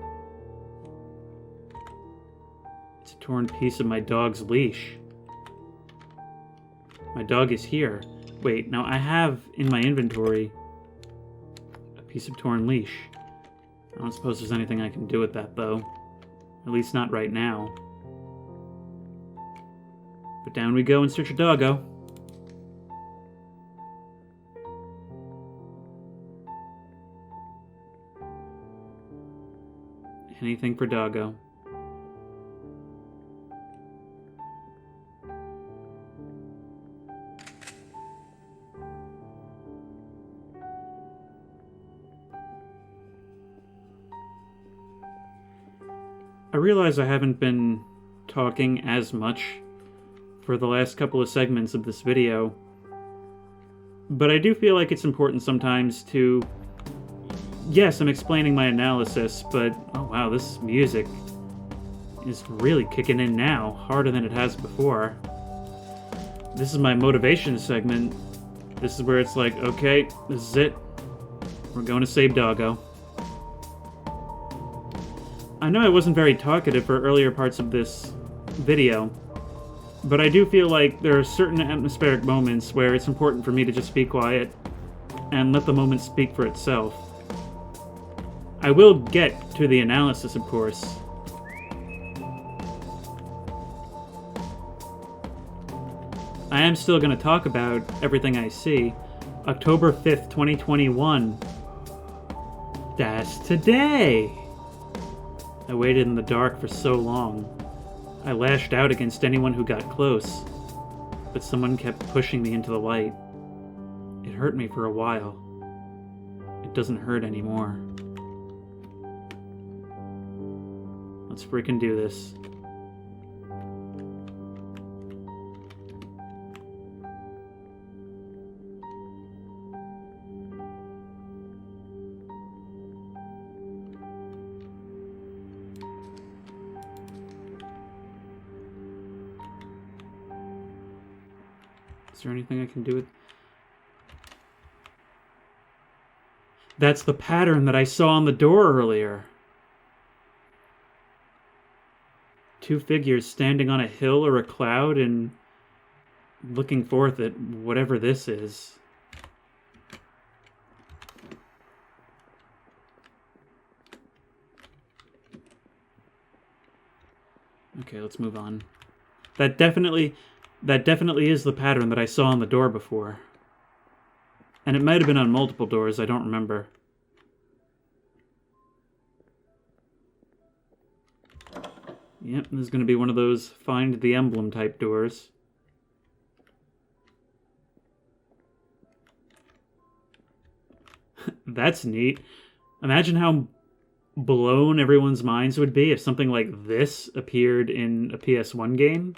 It's a torn piece of my dog's leash. My dog is here. Wait, now I have in my inventory a piece of torn leash. I don't suppose there's anything I can do with that, though. At least not right now. But down we go in search of Doggo. Anything for Doggo. I realize I haven't been talking as much for the last couple of segments of this video, but I do feel like it's important sometimes to... Yes, I'm explaining my analysis, but oh wow, this music is really kicking in now, harder than it has before. This is my motivation segment. This is where it's like, okay, this is it. We're going to save Doggo. I know I wasn't very talkative for earlier parts of this video, but I do feel like there are certain atmospheric moments where it's important for me to just be quiet and let the moment speak for itself. I will get to the analysis, of course. I am still going to talk about everything I see. October 5th, 2021. That's today! I waited in the dark for so long. I lashed out against anyone who got close, but someone kept pushing me into the light. It hurt me for a while. It doesn't hurt anymore. Let's freaking do this. Is there anything I can do with... That's the pattern that I saw on the door earlier. Two figures standing on a hill or a cloud and looking forth at whatever this is. Okay, let's move on. That definitely is the pattern that I saw on the door before. And it might have been on multiple doors, I don't remember. Yep, this is going to be one of those find the emblem type doors. That's neat. Imagine how blown everyone's minds would be if something like this appeared in a PS1 game.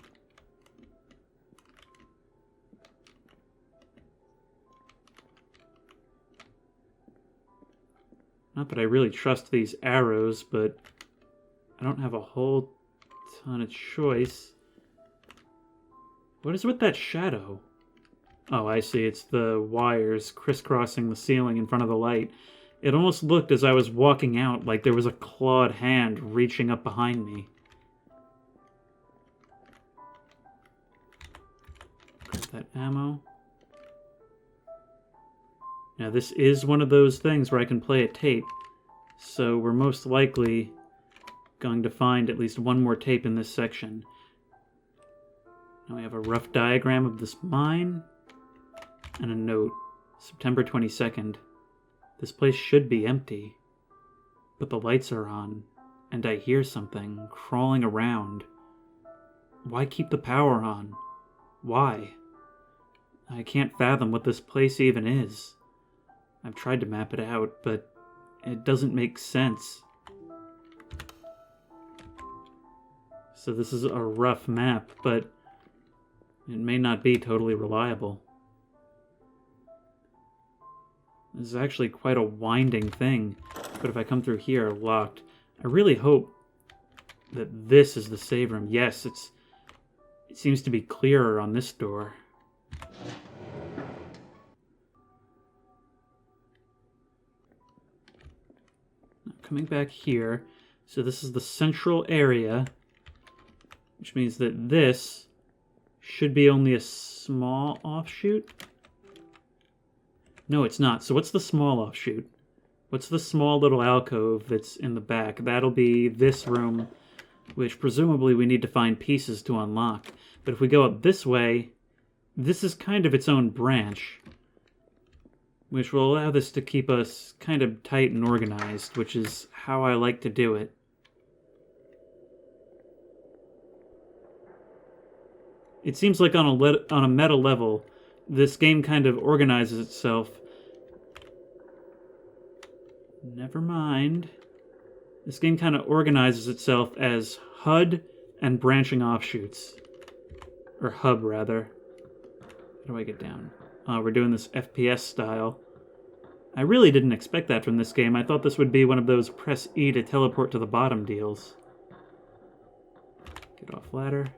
Not that I really trust these arrows, but I don't have a whole ton of choice. What is with that shadow? Oh, I see. It's the wires crisscrossing the ceiling in front of the light. It almost looked as I was walking out like there was a clawed hand reaching up behind me. Grab that ammo. Now, this is one of those things where I can play a tape, so we're most likely going to find at least one more tape in this section. Now we have a rough diagram of this mine, and a note. September 22nd. This place should be empty, but the lights are on, and I hear something crawling around. Why keep the power on? Why? I can't fathom what this place even is. I've tried to map it out, but it doesn't make sense. So this is a rough map, but it may not be totally reliable. This is actually quite a winding thing, but if I come through here, locked. I really hope that this is the save room. Yes, it seems to be clearer on this door. Coming back here, so this is the central area, which means that this should be only a small offshoot. No, it's not. So what's the small offshoot? What's the small little alcove that's in the back? That'll be this room, which presumably we need to find pieces to unlock. But if we go up this way, this is kind of its own branch, which will allow this to keep us kind of tight and organized, which is how I like to do it. It seems like on a meta level, this game kind of organizes itself. Never mind. This game kind of organizes itself as HUD and branching offshoots. Or hub, rather. How do I get down? We're doing this FPS style. I really didn't expect that from this game. I thought this would be one of those press E to teleport to the bottom deals. Get off ladder.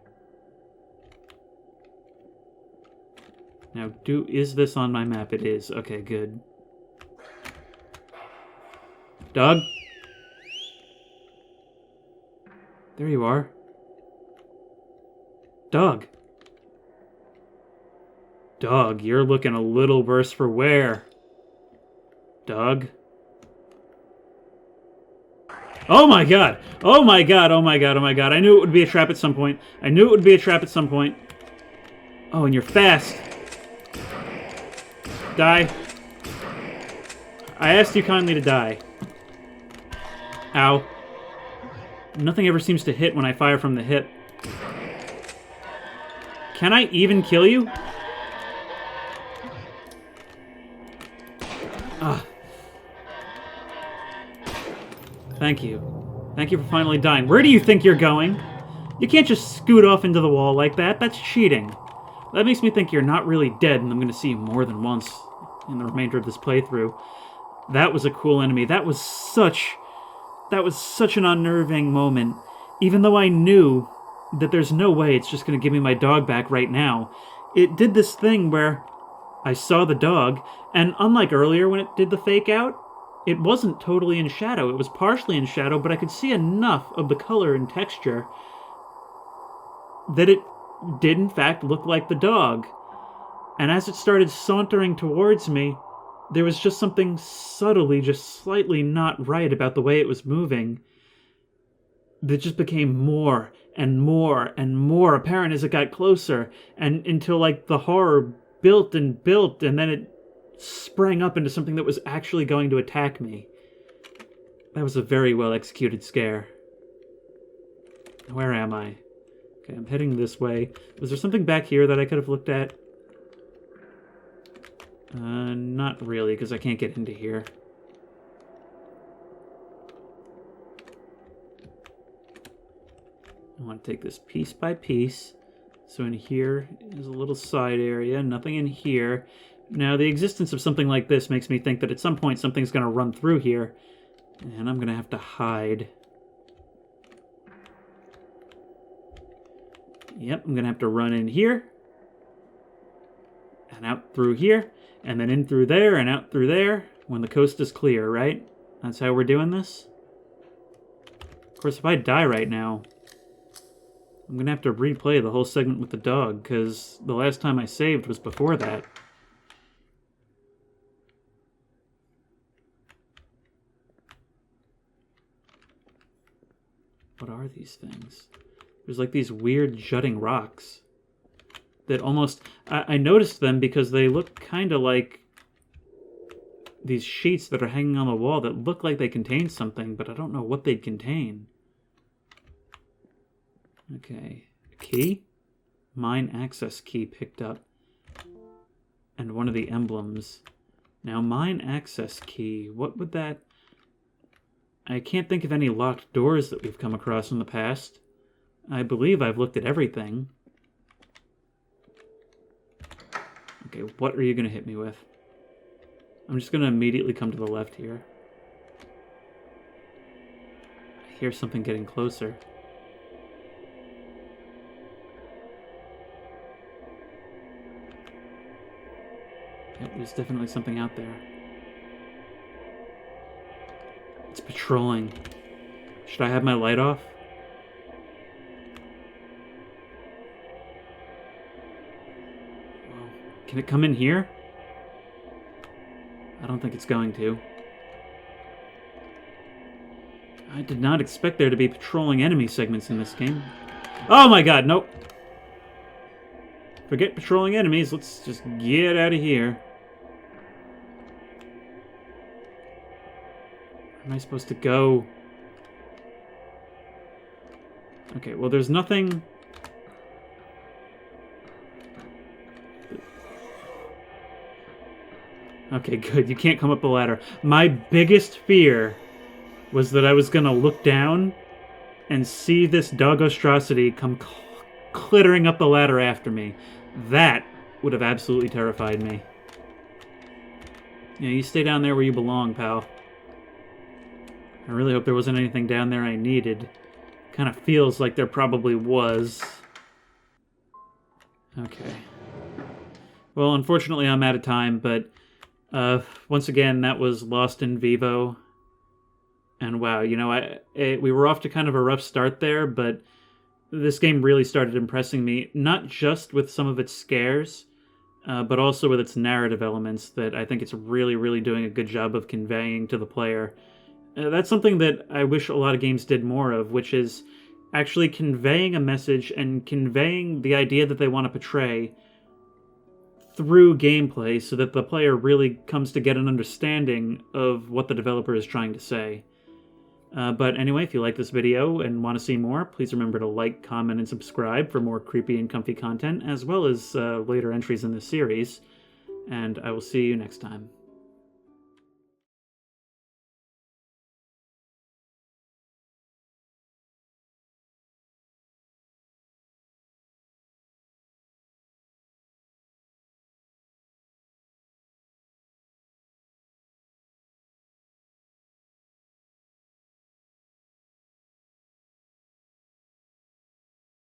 Now, is this on my map? It is. Okay, good. Dog? There you are. Dog. Dog, you're looking a little worse for wear. Dog. Oh my god! Oh my god, oh my god, oh my god. I knew it would be a trap at some point. I knew it would be a trap at some point. Oh, and you're fast. Die. I asked you kindly to die. Ow. Nothing ever seems to hit when I fire from the hip. Can I even kill you? Ah. Thank you. Thank you for finally dying. Where do you think you're going? You can't just scoot off into the wall like that. That's cheating. That makes me think you're not really dead, and I'm going to see you more than once in the remainder of this playthrough. That was a cool enemy. That was such an unnerving moment. Even though I knew that there's no way it's just going to give me my dog back right now, it did this thing where I saw the dog, and unlike earlier when it did the fake out, it wasn't totally in shadow. It was partially in shadow, but I could see enough of the color and texture that it did in fact look like the dog. And as it started sauntering towards me, there was just something subtly, just slightly not right about the way it was moving that just became more and more and more apparent as it got closer, and until like the horror built and built, and then it sprang up into something that was actually going to attack me. That was a very well executed scare. Where am I? Okay, I'm heading this way. Was there something back here that I could have looked at? Not really, because I can't get into here. I want to take this piece by piece. So in here is a little side area, nothing in here. Now, the existence of something like this makes me think that at some point something's going to run through here, and I'm going to have to hide. Yep, I'm going to have to run in here. and out through here, and then in through there, and out through there, when the coast is clear, right? That's how we're doing this? Of course, if I die right now, I'm gonna have to replay the whole segment with the dog, because the last time I saved was before that. What are these things? There's like these weird jutting rocks that almost... I noticed them because they look kind of like these sheets that are hanging on the wall that look like they contain something, but I don't know what they'd contain. Okay. A key? Mine access key picked up. And one of the emblems. Now, mine access key, what would that... I can't think of any locked doors that we've come across in the past. I believe I've looked at everything. Okay, what are you going to hit me with? I'm just going to immediately come to the left here. I hear something getting closer. Yep, there's definitely something out there. It's patrolling. Should I have my light off? Whoa. Can it come in here? I don't think it's going to. I did not expect there to be patrolling enemy segments in this game. Oh my god, nope. Forget patrolling enemies, let's just get out of here. Where am I supposed to go? Okay, well there's nothing... Okay, good. You can't come up the ladder. My biggest fear was that I was going to look down and see this doggostrosity come clittering up the ladder after me. That would have absolutely terrified me. Yeah, you stay down there where you belong, pal. I really hope there wasn't anything down there I needed. Kind of feels like there probably was. Okay. Well, unfortunately, I'm out of time, but once again, that was Lost in Vivo. And wow, you know, we were off to kind of a rough start there, but this game really started impressing me, not just with some of its scares, but also with its narrative elements that I think it's really, really doing a good job of conveying to the player. That's something that I wish a lot of games did more of, which is actually conveying a message and conveying the idea that they want to portray through gameplay so that the player really comes to get an understanding of what the developer is trying to say. But anyway, if you like this video and want to see more, please remember to like, comment, and subscribe for more creepy and comfy content, as well as later entries in this series. And I will see you next time.